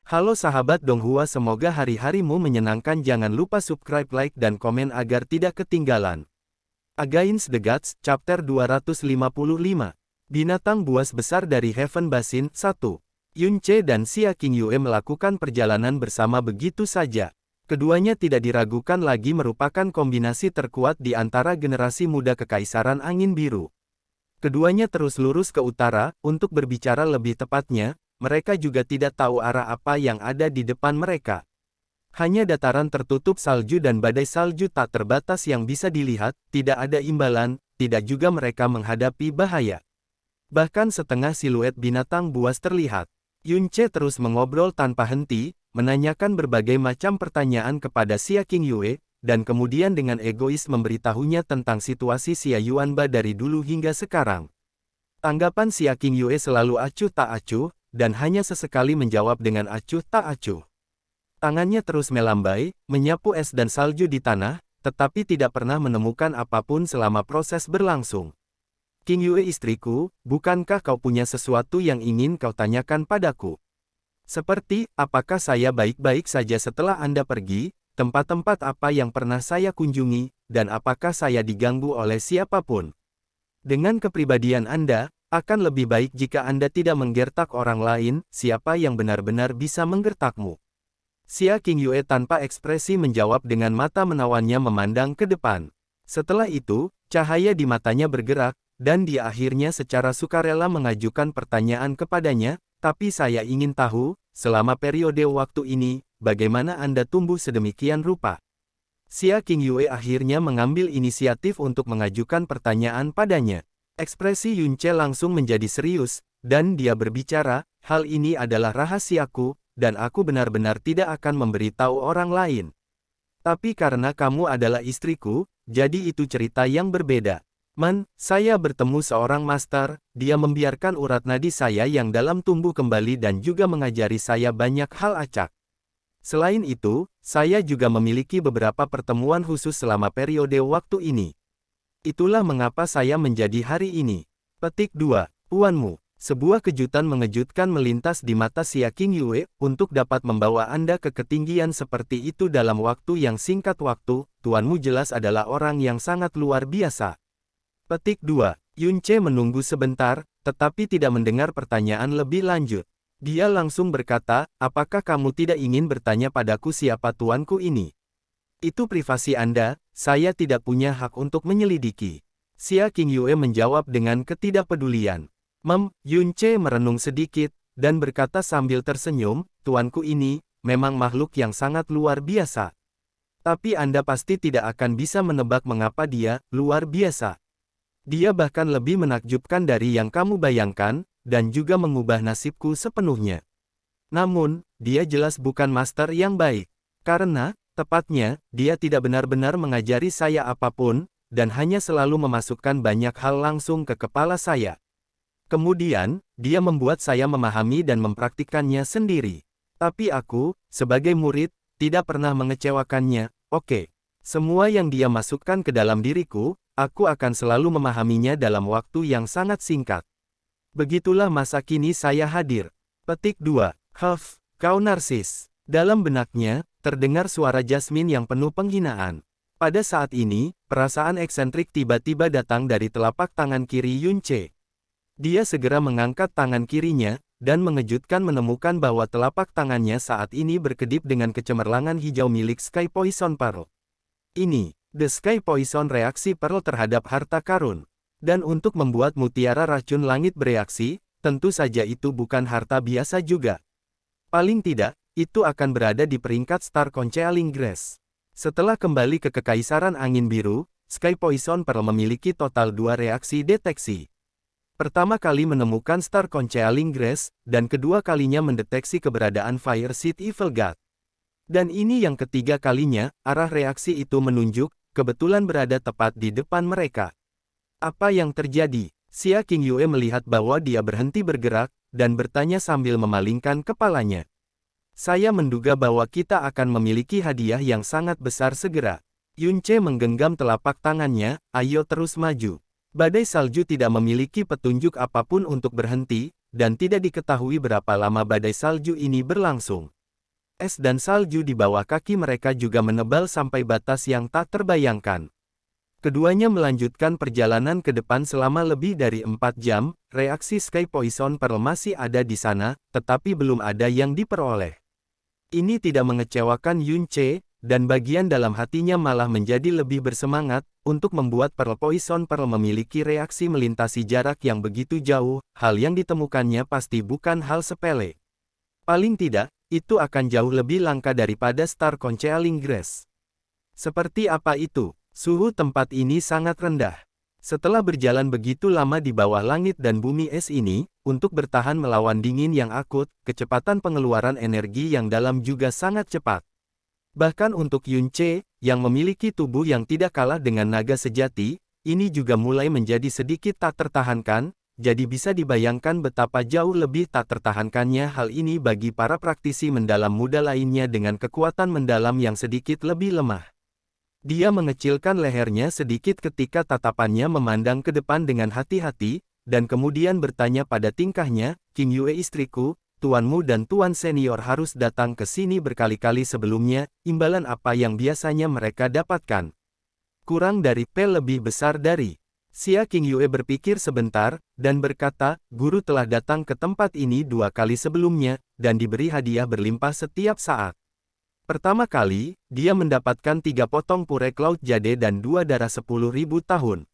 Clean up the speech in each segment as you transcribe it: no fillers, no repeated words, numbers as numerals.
Halo sahabat Donghua, semoga hari-harimu menyenangkan. Jangan lupa subscribe, like, dan komen agar tidak ketinggalan. Against the Gods, Chapter 255. Binatang buas besar dari Heaven Basin. 1. Yunche dan Xia Qingyue melakukan perjalanan bersama begitu saja. Keduanya tidak diragukan lagi merupakan kombinasi terkuat di antara generasi muda Kekaisaran Angin Biru. Keduanya terus lurus ke utara, untuk berbicara lebih tepatnya, mereka juga tidak tahu arah apa yang ada di depan mereka. Hanya dataran tertutup salju dan badai salju tak terbatas yang bisa dilihat, tidak ada imbalan, tidak juga mereka menghadapi bahaya. Bahkan setengah siluet binatang buas terlihat. Yunche terus mengobrol tanpa henti, menanyakan berbagai macam pertanyaan kepada Xia Qingyue, dan kemudian dengan egois memberitahunya tentang situasi Xia Yuanba dari dulu hingga sekarang. Tanggapan Xia Qingyue selalu acuh tak acuh, dan hanya sesekali menjawab dengan acuh tak acuh. Tangannya terus melambai, menyapu es dan salju di tanah, tetapi tidak pernah menemukan apapun selama proses berlangsung. Qingyue istriku, bukankah kau punya sesuatu yang ingin kau tanyakan padaku? Seperti, apakah saya baik-baik saja setelah Anda pergi, tempat-tempat apa yang pernah saya kunjungi, dan apakah saya diganggu oleh siapapun? Dengan kepribadian Anda, akan lebih baik jika Anda tidak menggertak orang lain. Siapa yang benar-benar bisa menggertakmu? Xia Qingyue tanpa ekspresi menjawab dengan mata menawannya memandang ke depan. Setelah itu, cahaya di matanya bergerak, dan dia akhirnya secara sukarela mengajukan pertanyaan kepadanya, tapi saya ingin tahu, selama periode waktu ini, bagaimana Anda tumbuh sedemikian rupa? Xia Qingyue akhirnya mengambil inisiatif untuk mengajukan pertanyaan padanya. Ekspresi Yunche langsung menjadi serius, dan dia berbicara, hal ini adalah rahasiaku, dan aku benar-benar tidak akan memberitahu orang lain. Tapi karena kamu adalah istriku, jadi itu cerita yang berbeda. Saya bertemu seorang master, dia membiarkan urat nadi saya yang dalam tumbuh kembali dan juga mengajari saya banyak hal acak. Selain itu, saya juga memiliki beberapa pertemuan khusus selama periode waktu ini. Itulah mengapa saya menjadi hari ini. Petik 2. Tuanmu. Sebuah kejutan mengejutkan melintas di mata Xia Qingyue, untuk dapat membawa Anda ke ketinggian seperti itu dalam waktu yang singkat waktu, tuanmu jelas adalah orang yang sangat luar biasa. Petik 2. Yunche menunggu sebentar, tetapi tidak mendengar pertanyaan lebih lanjut. Dia langsung berkata, apakah kamu tidak ingin bertanya padaku siapa tuanku ini? Itu privasi Anda, saya tidak punya hak untuk menyelidiki. Xia Qingyue menjawab dengan ketidakpedulian. Yunche merenung sedikit, dan berkata sambil tersenyum, tuanku ini, memang makhluk yang sangat luar biasa. Tapi Anda pasti tidak akan bisa menebak mengapa dia, luar biasa. Dia bahkan lebih menakjubkan dari yang kamu bayangkan, dan juga mengubah nasibku sepenuhnya. Namun, dia jelas bukan master yang baik. Karena, tepatnya, dia tidak benar-benar mengajari saya apapun, dan hanya selalu memasukkan banyak hal langsung ke kepala saya. Kemudian, dia membuat saya memahami dan mempraktikkannya sendiri. Tapi aku, sebagai murid, tidak pernah mengecewakannya. Oke. Semua yang dia masukkan ke dalam diriku, aku akan selalu memahaminya dalam waktu yang sangat singkat. Begitulah masa kini saya hadir. Petik 2. Kau narsis. Dalam benaknya, terdengar suara Jasmine yang penuh penghinaan. Pada saat ini, perasaan eksentrik tiba-tiba datang dari telapak tangan kiri Yunche. Dia segera mengangkat tangan kirinya, dan mengejutkan menemukan bahwa telapak tangannya saat ini berkedip dengan kecemerlangan hijau milik Sky Poison Pearl. Ini, The Sky Poison reaksi Pearl terhadap harta karun. Dan untuk membuat mutiara racun langit bereaksi, tentu saja itu bukan harta biasa juga. Paling tidak, itu akan berada di peringkat Star Concealing Grace. Setelah kembali ke Kekaisaran Angin Biru, Sky Poison Pearl memiliki total 2 reaksi deteksi. Pertama kali menemukan Star Concealing Grace, dan kedua kalinya mendeteksi keberadaan Fire Seed Evil God. Dan ini yang ketiga kalinya, arah reaksi itu menunjuk, kebetulan berada tepat di depan mereka. Apa yang terjadi? Xia Qingyue melihat bahwa dia berhenti bergerak, dan bertanya sambil memalingkan kepalanya. Saya menduga bahwa kita akan memiliki hadiah yang sangat besar segera. Yunche menggenggam telapak tangannya, ayo terus maju. Badai salju tidak memiliki petunjuk apapun untuk berhenti, dan tidak diketahui berapa lama badai salju ini berlangsung. Es dan salju di bawah kaki mereka juga menebal sampai batas yang tak terbayangkan. Keduanya melanjutkan perjalanan ke depan selama lebih dari 4 jam, reaksi Sky Poison Pearl masih ada di sana, tetapi belum ada yang diperoleh. Ini tidak mengecewakan Yun Che, dan bagian dalam hatinya malah menjadi lebih bersemangat, untuk membuat Pearl Poison Pearl memiliki reaksi melintasi jarak yang begitu jauh, hal yang ditemukannya pasti bukan hal sepele. Paling tidak, itu akan jauh lebih langka daripada Star Concealing Grass. Seperti apa itu? Suhu tempat ini sangat rendah. Setelah berjalan begitu lama di bawah langit dan bumi es ini, untuk bertahan melawan dingin yang akut, kecepatan pengeluaran energi yang dalam juga sangat cepat. Bahkan untuk Yun Che, yang memiliki tubuh yang tidak kalah dengan naga sejati, ini juga mulai menjadi sedikit tak tertahankan, jadi bisa dibayangkan betapa jauh lebih tak tertahankannya hal ini bagi para praktisi mendalam muda lainnya dengan kekuatan mendalam yang sedikit lebih lemah. Dia mengecilkan lehernya sedikit ketika tatapannya memandang ke depan dengan hati-hati, dan kemudian bertanya pada tingkahnya, King Yue istriku, tuanmu dan tuan senior harus datang ke sini berkali-kali sebelumnya, imbalan apa yang biasanya mereka dapatkan? Kurang dari P lebih besar dari. Xia King Yue berpikir sebentar, dan berkata, guru telah datang ke tempat ini 2 kali sebelumnya, dan diberi hadiah berlimpah setiap saat. Pertama kali, dia mendapatkan 3 potong purek laut jade dan 2 darah 10.000 tahun.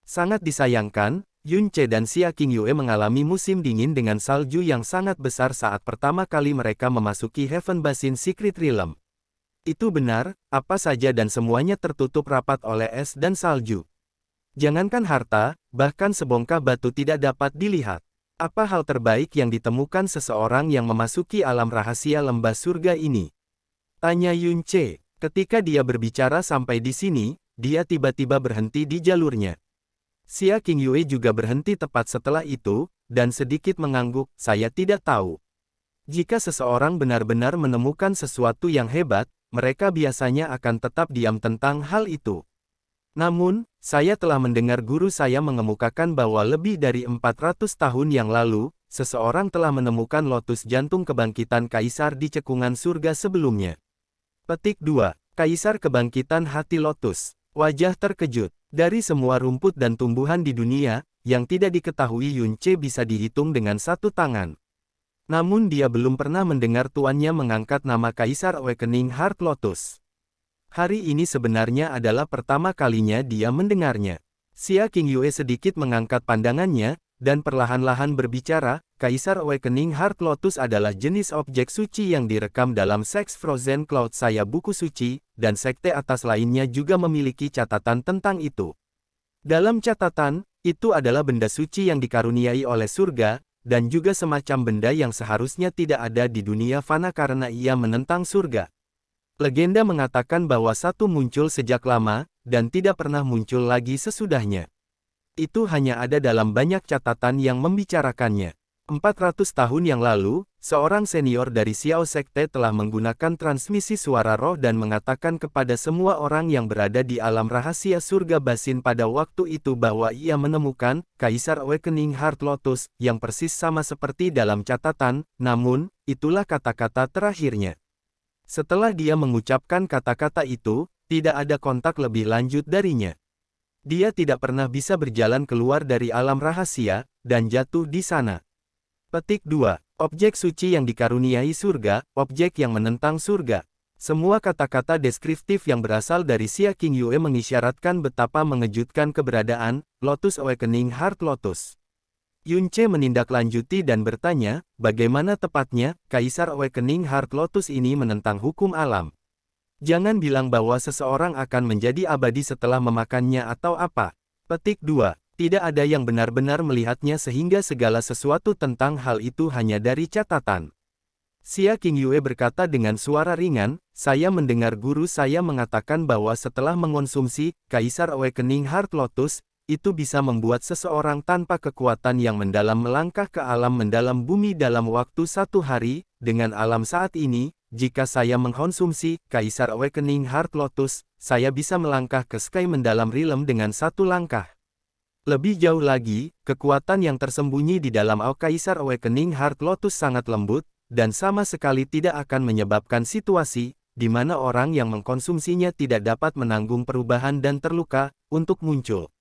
Sangat disayangkan, Yun Che dan Xia King Yue mengalami musim dingin dengan salju yang sangat besar saat pertama kali mereka memasuki Heaven Basin Secret Realm. Itu benar, apa saja dan semuanya tertutup rapat oleh es dan salju. Jangankan harta, bahkan sebongkah batu tidak dapat dilihat. Apa hal terbaik yang ditemukan seseorang yang memasuki alam rahasia lembah surga ini? Tanya Yun Che. Ketika dia berbicara sampai di sini, dia tiba-tiba berhenti di jalurnya. Xia King Yue juga berhenti tepat setelah itu, dan sedikit mengangguk, saya tidak tahu. Jika seseorang benar-benar menemukan sesuatu yang hebat, mereka biasanya akan tetap diam tentang hal itu. Namun, saya telah mendengar guru saya mengemukakan bahwa lebih dari 400 tahun yang lalu, seseorang telah menemukan lotus jantung kebangkitan kaisar di cekungan surga sebelumnya. Petik 2. Kaisar kebangkitan hati lotus. Wajah terkejut. Dari semua rumput dan tumbuhan di dunia, yang tidak diketahui Yun Che bisa dihitung dengan 1 tangan. Namun dia belum pernah mendengar tuannya mengangkat nama Kaisar Awakening Heart Lotus. Hari ini sebenarnya adalah pertama kalinya dia mendengarnya. Xia King Yue sedikit mengangkat pandangannya, dan perlahan-lahan berbicara, Kaisar Awakening Heart Lotus adalah jenis objek suci yang direkam dalam Six Frozen Cloud Saya buku suci, dan sekte atas lainnya juga memiliki catatan tentang itu. Dalam catatan, itu adalah benda suci yang dikaruniai oleh surga, dan juga semacam benda yang seharusnya tidak ada di dunia fana karena ia menentang surga. Legenda mengatakan bahwa satu muncul sejak lama, dan tidak pernah muncul lagi sesudahnya. Itu hanya ada dalam banyak catatan yang membicarakannya. 400 tahun yang lalu, seorang senior dari Xiao Sekte telah menggunakan transmisi suara roh dan mengatakan kepada semua orang yang berada di alam rahasia surga basin pada waktu itu bahwa ia menemukan Kaisar Awakening Heart Lotus, yang persis sama seperti dalam catatan, namun, itulah kata-kata terakhirnya. Setelah dia mengucapkan kata-kata itu, tidak ada kontak lebih lanjut darinya. Dia tidak pernah bisa berjalan keluar dari alam rahasia, dan jatuh di sana. Petik 2. Objek suci yang dikaruniai surga, objek yang menentang surga. Semua kata-kata deskriptif yang berasal dari Xia King Yue mengisyaratkan betapa mengejutkan keberadaan Lotus Awakening Heart Lotus. Yun Che menindaklanjuti dan bertanya, bagaimana tepatnya, Kaisar Awakening Heart Lotus ini menentang hukum alam. Jangan bilang bahwa seseorang akan menjadi abadi setelah memakannya atau apa. Petik 2. Tidak ada yang benar-benar melihatnya sehingga segala sesuatu tentang hal itu hanya dari catatan. Xia King Yue berkata dengan suara ringan, saya mendengar guru saya mengatakan bahwa setelah mengonsumsi Kaisar Awakening Heart Lotus, itu bisa membuat seseorang tanpa kekuatan yang mendalam melangkah ke alam mendalam bumi dalam waktu 1 hari, dengan alam saat ini. Jika saya mengkonsumsi Kaisar Awakening Heart Lotus, saya bisa melangkah ke Sky mendalam realm dengan 1 langkah. Lebih jauh lagi, kekuatan yang tersembunyi di dalam Kaisar Awakening Heart Lotus sangat lembut, dan sama sekali tidak akan menyebabkan situasi di mana orang yang mengkonsumsinya tidak dapat menanggung perubahan dan terluka untuk muncul.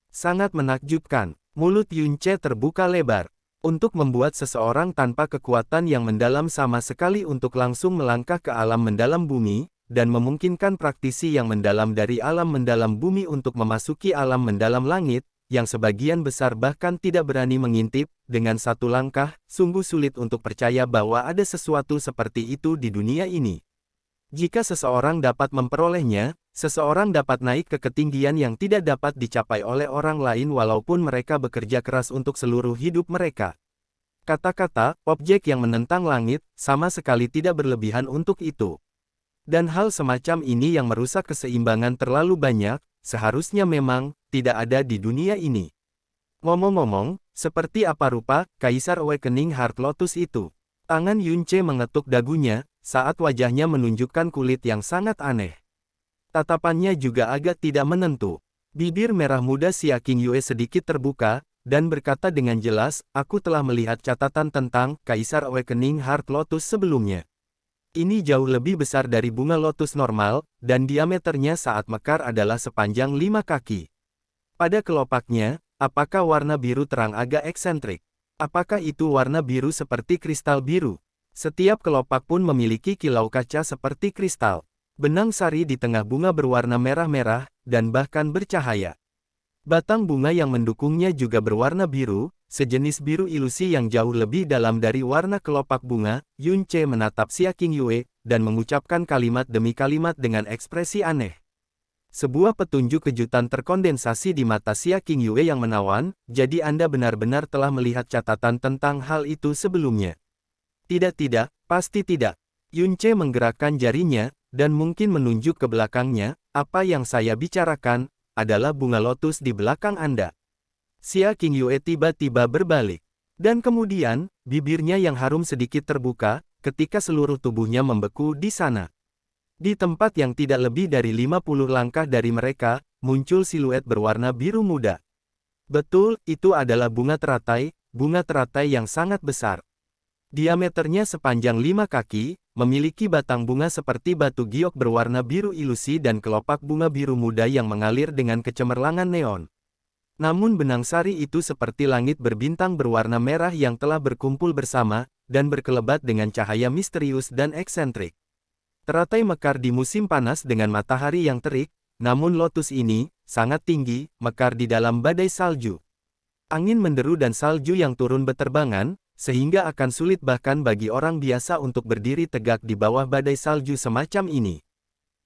Sangat menakjubkan, mulut Yunce terbuka lebar. Untuk membuat seseorang tanpa kekuatan yang mendalam sama sekali untuk langsung melangkah ke alam mendalam bumi, dan memungkinkan praktisi yang mendalam dari alam mendalam bumi untuk memasuki alam mendalam langit, yang sebagian besar bahkan tidak berani mengintip, dengan satu langkah, sungguh sulit untuk percaya bahwa ada sesuatu seperti itu di dunia ini. Jika seseorang dapat memperolehnya, seseorang dapat naik ke ketinggian yang tidak dapat dicapai oleh orang lain walaupun mereka bekerja keras untuk seluruh hidup mereka. Kata-kata, objek yang menentang langit, sama sekali tidak berlebihan untuk itu. Dan hal semacam ini yang merusak keseimbangan terlalu banyak, seharusnya memang, tidak ada di dunia ini. Ngomong-ngomong, seperti apa rupa, Kaisar Awakening Heart Lotus itu? Tangan Yunce mengetuk dagunya, saat wajahnya menunjukkan kulit yang sangat aneh. Tatapannya juga agak tidak menentu. Bibir merah muda Xia Qingyue sedikit terbuka, dan berkata dengan jelas, aku telah melihat catatan tentang Kaisar Awakening Heart Lotus sebelumnya. Ini jauh lebih besar dari bunga lotus normal, dan diameternya saat mekar adalah sepanjang 5 kaki. Pada kelopaknya, apakah warna biru terang agak eksentrik? Apakah itu warna biru seperti kristal biru? Setiap kelopak pun memiliki kilau kaca seperti kristal. Benang sari di tengah bunga berwarna merah-merah, dan bahkan bercahaya. Batang bunga yang mendukungnya juga berwarna biru, sejenis biru ilusi yang jauh lebih dalam dari warna kelopak bunga. Yunce menatap Xia Qingyue, dan mengucapkan kalimat demi kalimat dengan ekspresi aneh. Sebuah petunjuk kejutan terkondensasi di mata Xia Qingyue yang menawan, jadi Anda benar-benar telah melihat catatan tentang hal itu sebelumnya. Tidak, pasti tidak. Yunce menggerakkan jarinya, dan mungkin menunjuk ke belakangnya, apa yang saya bicarakan, adalah bunga lotus di belakang Anda. Xia Qingyue tiba-tiba berbalik. Dan kemudian, bibirnya yang harum sedikit terbuka, ketika seluruh tubuhnya membeku di sana. Di tempat yang tidak lebih dari 50 langkah dari mereka, muncul siluet berwarna biru muda. Betul, itu adalah bunga teratai yang sangat besar. Diameternya sepanjang 5 kaki, memiliki batang bunga seperti batu giok berwarna biru ilusi dan kelopak bunga biru muda yang mengalir dengan kecemerlangan neon. Namun benang sari itu seperti langit berbintang berwarna merah yang telah berkumpul bersama, dan berkelebat dengan cahaya misterius dan eksentrik. Teratai mekar di musim panas dengan matahari yang terik, namun lotus ini, sangat tinggi, mekar di dalam badai salju. Angin menderu dan salju yang turun beterbangan, sehingga akan sulit bahkan bagi orang biasa untuk berdiri tegak di bawah badai salju semacam ini.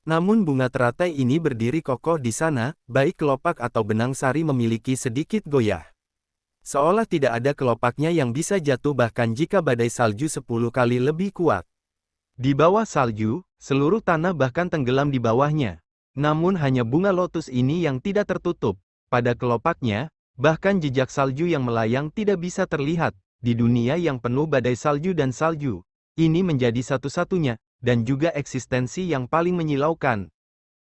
Namun bunga teratai ini berdiri kokoh di sana, baik kelopak atau benang sari memiliki sedikit goyah. Seolah tidak ada kelopaknya yang bisa jatuh bahkan jika badai salju 10 kali lebih kuat. Di bawah salju, seluruh tanah bahkan tenggelam di bawahnya. Namun hanya bunga lotus ini yang tidak tertutup. Pada kelopaknya, bahkan jejak salju yang melayang tidak bisa terlihat. Di dunia yang penuh badai salju dan salju, ini menjadi satu-satunya, dan juga eksistensi yang paling menyilaukan,